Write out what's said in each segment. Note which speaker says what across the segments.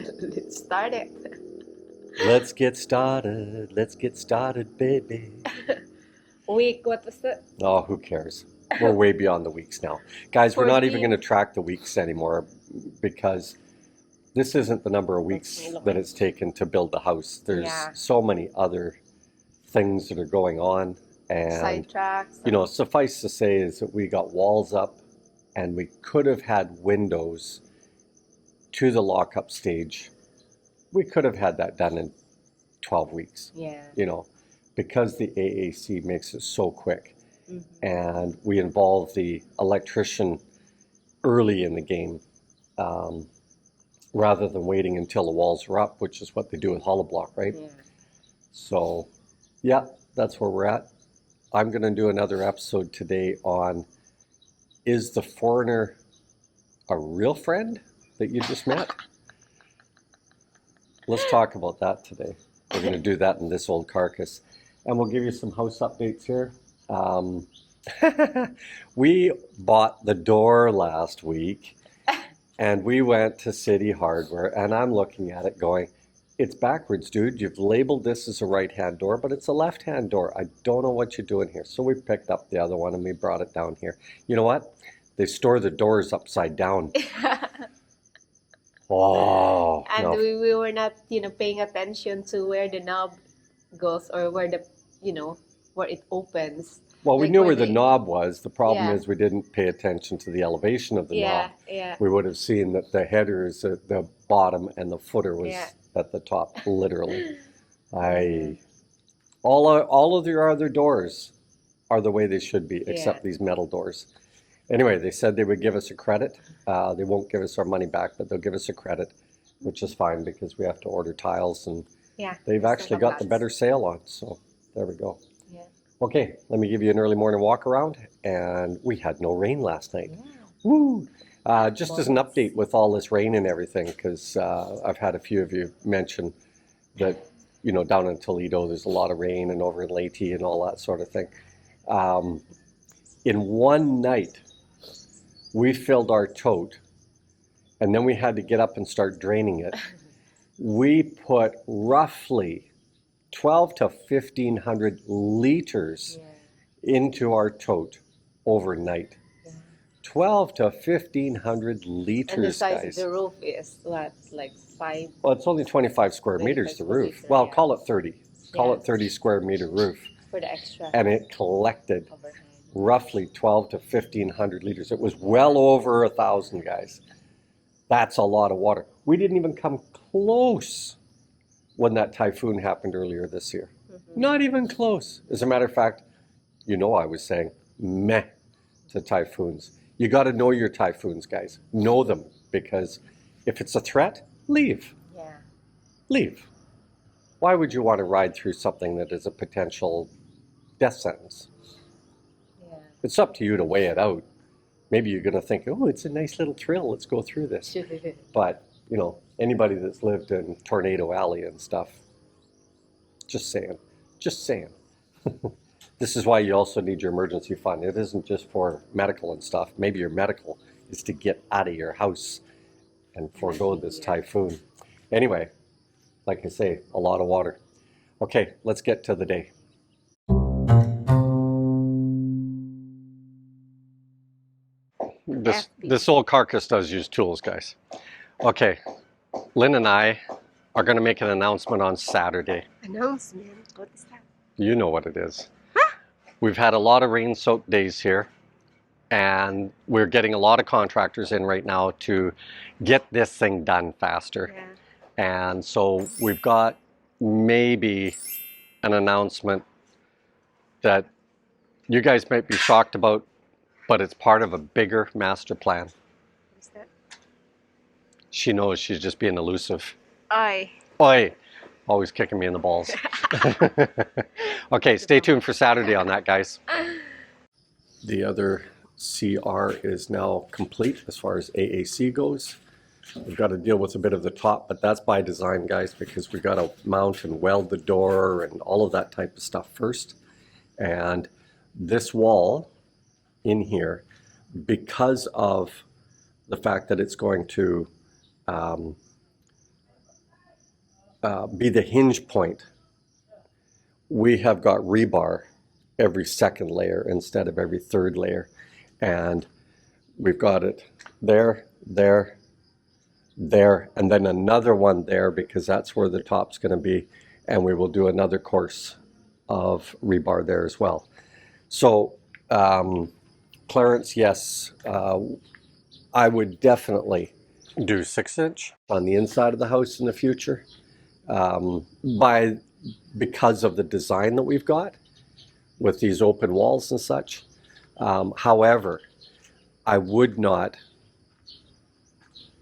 Speaker 1: Let's start it.
Speaker 2: Let's get started. Let's get started, baby.
Speaker 1: Week, what was that?
Speaker 2: Oh, who cares? We're way beyond the weeks now. Guys, we're not even
Speaker 1: 14.
Speaker 2: going to track the weeks anymore because this isn't the number of weeks that it's taken to build the house. There's so many other things that are going on. And,
Speaker 1: Sidetracks.
Speaker 2: you know, suffice to say is that we got walls up and we could have had windows to the lockup stage. We could have had that done in 12 weeks.
Speaker 1: Yeah.
Speaker 2: You know, because the AAC makes it so quick.
Speaker 1: Mm-hmm.
Speaker 2: And we involve the electrician early in the game rather than waiting until the walls are up, which is what they do with hollow block, right?
Speaker 1: Yeah.
Speaker 2: So, yeah, that's where we're at. I'm going to do another episode today on, is the foreigner a real friend that you just met? Let's talk about that today. We're going to do that in this old carcass. And we'll give you some house updates here. We bought the door last week and we went to City Hardware and I'm looking at it going, it's backwards, dude. You've labeled this as a right-hand door, but it's a left-hand door. I don't know what you're doing here. So we picked up the other one and we brought it down here. You know what? They store the doors upside down. Oh.
Speaker 1: And
Speaker 2: no.
Speaker 1: we were not, paying attention to where the knob goes or where where it opens.
Speaker 2: Well, we
Speaker 1: Like
Speaker 2: knew
Speaker 1: where
Speaker 2: where the
Speaker 1: they-
Speaker 2: knob was. The problem
Speaker 1: Yeah.
Speaker 2: is we didn't pay attention to the elevation of the knob.
Speaker 1: Yeah.
Speaker 2: We would have seen that the header is at the bottom and the footer was
Speaker 1: Yeah.
Speaker 2: at the top, literally. All of your other doors are the way they should be, except these metal doors. Anyway, they said they would give us a credit. They won't give us our money back, but they'll give us a credit, which is fine because we have to order tiles, and they've actually got the better sale on. So there we go.
Speaker 1: Yeah.
Speaker 2: Okay, let me give you an early morning walk around, and we had no rain last night.
Speaker 1: Yeah.
Speaker 2: Woo! Just as an update with all this rain and everything, because I've had a few of you mention that, down in Toledo, there's a lot of rain, and over in Leyte and all that sort of thing. In one night, we filled our tote, and then we had to get up and start draining it. We put roughly 12 to 1,500 liters into our tote overnight. 12 to 1,500 liters,
Speaker 1: And the size
Speaker 2: guys.
Speaker 1: of the roof is what, like 5?
Speaker 2: Well, it's only 25 square meters, the
Speaker 1: 25
Speaker 2: roof.
Speaker 1: meters,
Speaker 2: Well,
Speaker 1: yeah.
Speaker 2: call it 30. Call it 30 square meter roof.
Speaker 1: For the extra
Speaker 2: And it collected
Speaker 1: overhang.
Speaker 2: roughly 12 to 1,500 liters. It was well over 1,000, guys. That's a lot of water. We didn't even come close when that typhoon happened earlier this year.
Speaker 1: Mm-hmm.
Speaker 2: Not even close. As a matter of fact, I was saying meh to typhoons. You got to know your typhoons, guys. Know them, because if it's a threat, leave.
Speaker 1: Yeah.
Speaker 2: Leave. Why would you want to ride through something that is a potential death sentence?
Speaker 1: Yeah.
Speaker 2: It's up to you to weigh it out. Maybe you're going to think, oh, it's a nice little thrill. Let's go through this. But, anybody that's lived in Tornado Alley and stuff, just saying. This is why you also need your emergency fund. It isn't just for medical and stuff. Maybe your medical is to get out of your house and forego this typhoon. Anyway, like I say, a lot of water. Okay, let's get to the day. This old carcass does use tools, guys. Okay, Lynn and I are going to make an announcement on Saturday.
Speaker 1: Announcement? What is that?
Speaker 2: You know what it is. We've had a lot of rain-soaked days here, and we're getting a lot of contractors in right now to get this thing done faster.
Speaker 1: Yeah.
Speaker 2: And so we've got maybe an announcement that you guys might be shocked about, but it's part of a bigger master plan.
Speaker 1: What's that?
Speaker 2: She knows she's just being elusive.
Speaker 1: Oi.
Speaker 2: Oi! Always kicking me in the balls. Okay, stay tuned for Saturday on that, guys. The other CR is now complete as far as AAC goes. We've got to deal with a bit of the top, but that's by design, guys, because we got to mount and weld the door and all of that type of stuff first. And this wall in here, because of the fact that it's going to be the hinge point, we have got rebar every second layer instead of every third layer. And we've got it there, there, there, and then another one there because that's where the top's going to be. And we will do another course of rebar there as well. So, Clarence, yes, I would definitely do 6-inch on the inside of the house in the future because of the design that we've got with these open walls and such. However, I would not,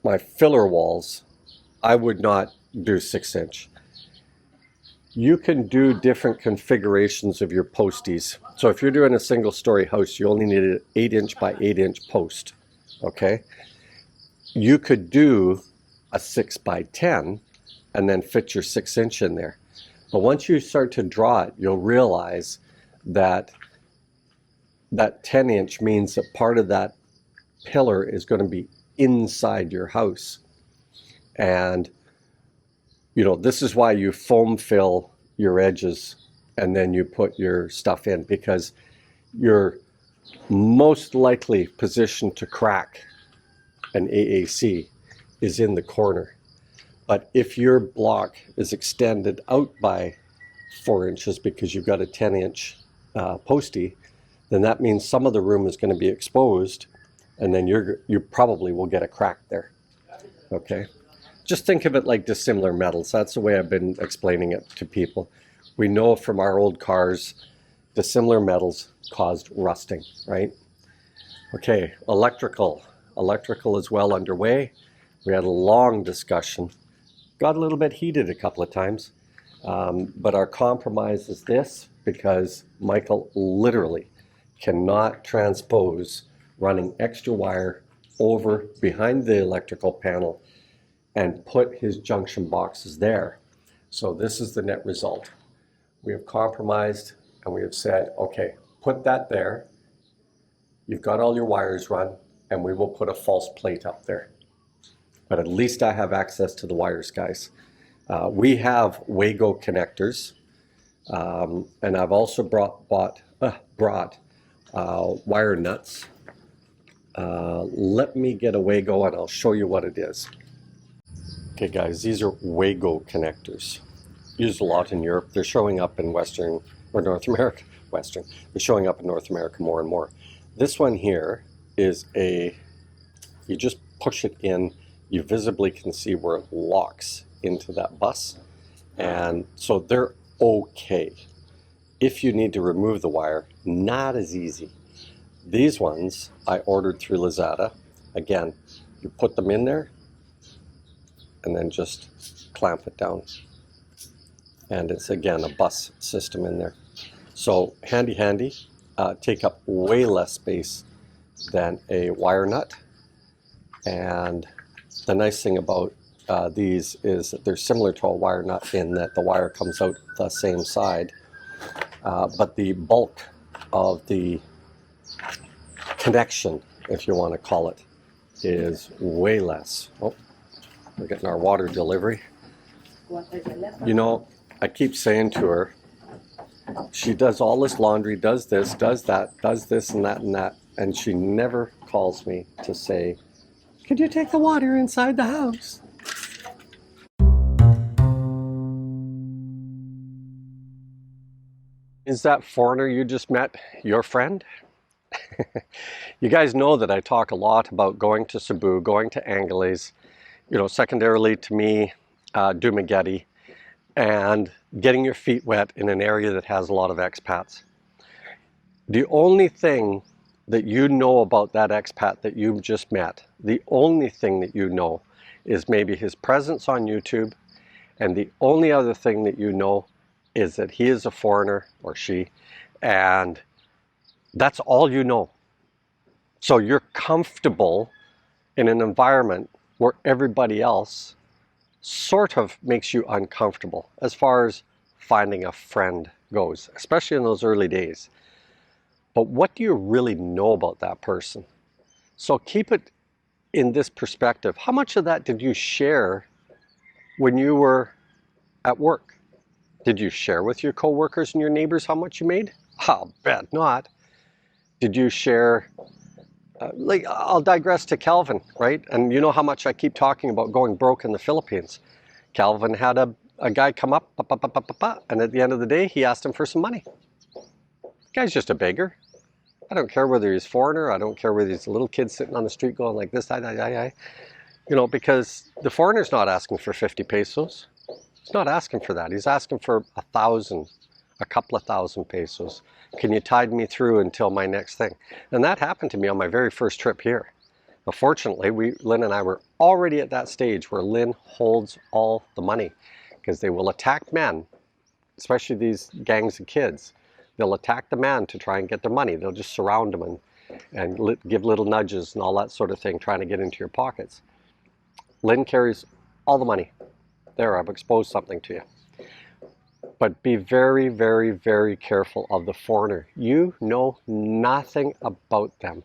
Speaker 2: my filler walls, I would not do 6-inch. You can do different configurations of your posties. So if you're doing a single story house, you only need an 8-inch by 8-inch post, okay? You could do a 6 by 10 and then fit your 6-inch in there. But once you start to draw it, you'll realize that that 10-inch means that part of that pillar is going to be inside your house. And you know, this is why you foam fill your edges and then you put your stuff in, because you're most likely positioned to crack an AAC is in the corner. But if your block is extended out by 4 inches because you've got a 10-inch postie, then that means some of the room is going to be exposed, and then you probably will get a crack there. Okay, just think of it like dissimilar metals. That's the way I've been explaining it to people. We know from our old cars, dissimilar metals caused rusting, right? Okay, electrical is well underway. We had a long discussion, got a little bit heated a couple of times, but our compromise is this, because Michael literally cannot transpose running extra wire over behind the electrical panel and put his junction boxes there. So this is the net result. We have compromised and we have said, okay, put that there. You've got all your wires run, and we will put a false plate up there. But at least I have access to the wires, guys. We have Wago connectors, and I've also brought wire nuts. Let me get a Wago and I'll show you what it is. Okay guys, these are Wago connectors. Used a lot in Europe. They're showing up in Western, or North America, Western. They're showing up in North America more and more. This one here is you just push it in, you visibly can see where it locks into that bus. And so they're okay. If you need to remove the wire, not as easy. These ones I ordered through Lazada. Again, you put them in there and then just clamp it down. And it's again a bus system in there. So handy, take up way less space than a wire nut. And the nice thing about these is that they're similar to a wire nut in that the wire comes out the same side, but the bulk of the connection, if you want to call it, is way less. Oh, we're getting our water delivery. You know, I keep saying to her, she does all this laundry, does this, does that, does this and that, and she never calls me to say, could you take the water inside the house? Is that foreigner you just met your friend? You guys know that I talk a lot about going to Cebu, going to Angeles, you know, secondarily to me, Dumaguete, and getting your feet wet in an area that has a lot of expats. The only thing that you know about that expat that you've just met, the only thing that you know is maybe his presence on YouTube, and the only other thing that you know is that he is a foreigner, or she, and that's all you know. So you're comfortable in an environment where everybody else sort of makes you uncomfortable as far as finding a friend goes, especially in those early days. But what do you really know about that person? So keep it in this perspective. How much of that did you share when you were at work? Did you share with your coworkers and your neighbors how much you made? I'll bet not. Did you share, like, I'll digress to Calvin, right? And you know how much I keep talking about going broke in the Philippines. Calvin had a guy come up, and at the end of the day, he asked him for some money. The guy's just a beggar. I don't care whether he's foreigner. I don't care whether he's a little kid sitting on the street going like this, you know, because the foreigner's not asking for 50 pesos. He's not asking for that. He's asking for 1,000, a couple of thousand pesos. Can you tide me through until my next thing? And that happened to me on my very first trip here. Now, fortunately, Lynn and I were already at that stage where Lynn holds all the money, because they will attack men, especially these gangs of kids. They'll attack the man to try and get their money. They'll just surround them and give little nudges and all that sort of thing, trying to get into your pockets. Lynn carries all the money. There, I've exposed something to you. But be very, very, very careful of the foreigner. You know nothing about them.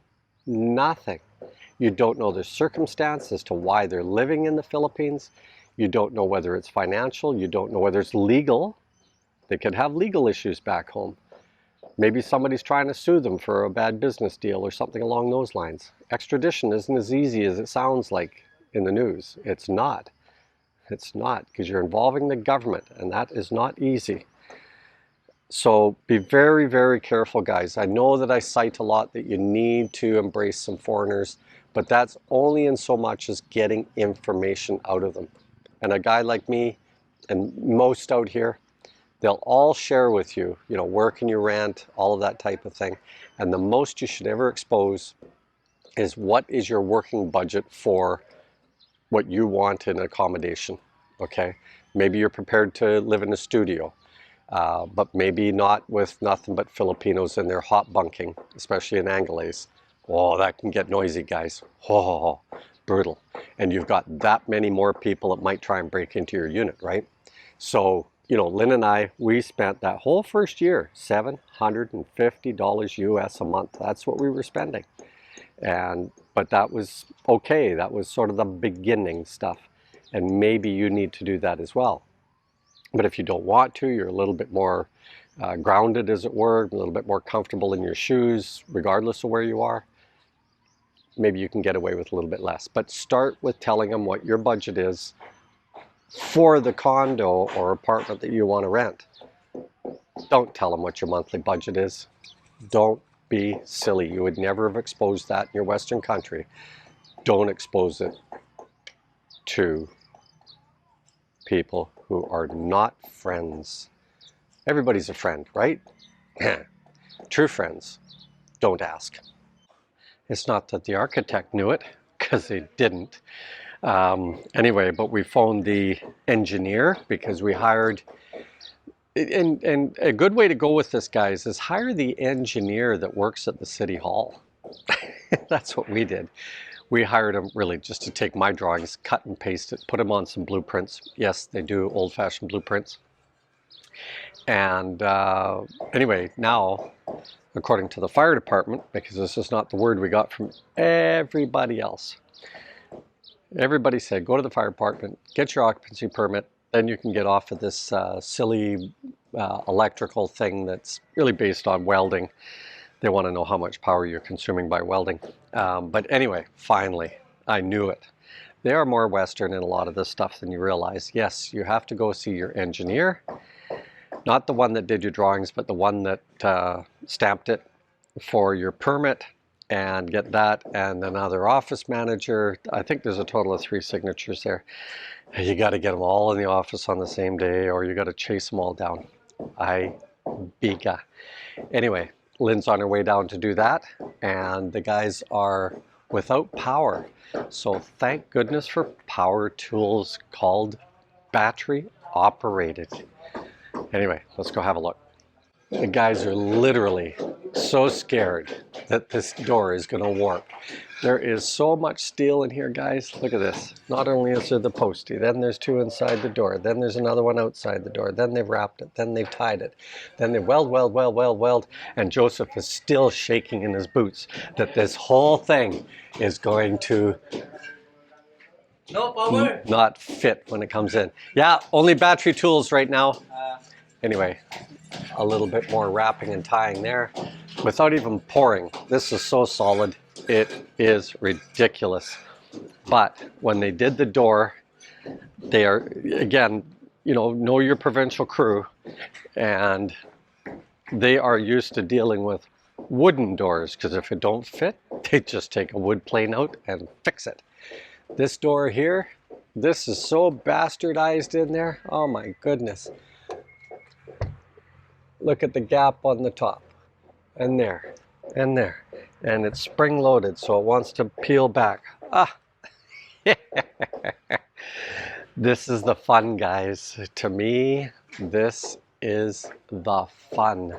Speaker 2: Nothing. You don't know their circumstance as to why they're living in the Philippines. You don't know whether it's financial. You don't know whether it's legal. They could have legal issues back home. Maybe somebody's trying to sue them for a bad business deal or something along those lines. Extradition isn't as easy as it sounds like in the news. It's not. It's not, because you're involving the government, and that is not easy. So be very, very careful, guys. I know that I cite a lot that you need to embrace some foreigners, but that's only in so much as getting information out of them. And a guy like me and most out here, they'll all share with you, you know, where can you rent, all of that type of thing. And the most you should ever expose is what is your working budget for what you want in accommodation, okay? Maybe you're prepared to live in a studio, but maybe not with nothing but Filipinos in their hot bunking, especially in Angles. Oh, that can get noisy, guys. Oh, brutal. And you've got that many more people that might try and break into your unit, right? So, you know, Lynn and I, we spent that whole first year, $750 US a month. That's what we were spending. But that was okay. That was sort of the beginning stuff. And maybe you need to do that as well. But if you don't want to, you're a little bit more grounded, as it were, a little bit more comfortable in your shoes, regardless of where you are, maybe you can get away with a little bit less. But start with telling them what your budget is for the condo or apartment that you want to rent. Don't tell them what your monthly budget is. Don't be silly. You would never have exposed that in your Western country. Don't expose it to people who are not friends. Everybody's a friend, right? True friends don't ask. It's not that the architect knew it, because they didn't. Anyway, but we phoned the engineer because we hired, and a good way to go with this, guys, is hire the engineer that works at the city hall. That's what we did. We hired him really just to take my drawings, cut and paste it, put them on some blueprints. Yes, they do old-fashioned blueprints. And anyway, now, according to the fire department, because this is not the word we got from everybody else, everybody said, go to the fire department, get your occupancy permit, then you can get off of this silly electrical thing that's really based on welding. They want to know how much power you're consuming by welding. But anyway, finally, I knew it. They are more Western in a lot of this stuff than you realize. Yes, you have to go see your engineer. Not the one that did your drawings, but the one that stamped it for your permit, and get that, and another office manager. I think there's a total of 3 signatures there. You got to get them all in the office on the same day, or you got to chase them all down. Biga. Anyway, Lynn's on her way down to do that, and the guys are without power. So thank goodness for power tools called battery operated. Anyway, let's go have a look. The guys are literally so scared that this door is going to warp. There is so much steel in here, guys. Look at this. Not only is there the postie, then there's 2 inside the door, then there's another one outside the door, then they've wrapped it, then they've tied it, then they weld, and Joseph is still shaking in his boots that this whole thing is going to
Speaker 3: No power.
Speaker 2: not fit when it comes in. Yeah, only battery tools right now. Anyway, a little bit more wrapping and tying there without even pouring. This is so solid. It is ridiculous. But when they did the door, they are, again, you know your provincial crew, and they are used to dealing with wooden doors, because if it don't fit, they just take a wood plane out and fix it. This door here, this is so bastardized in there. Oh my goodness. Look at the gap on the top, and there, and there. And it's spring loaded, so it wants to peel back. Ah. This is the fun, guys. To me, this is the fun.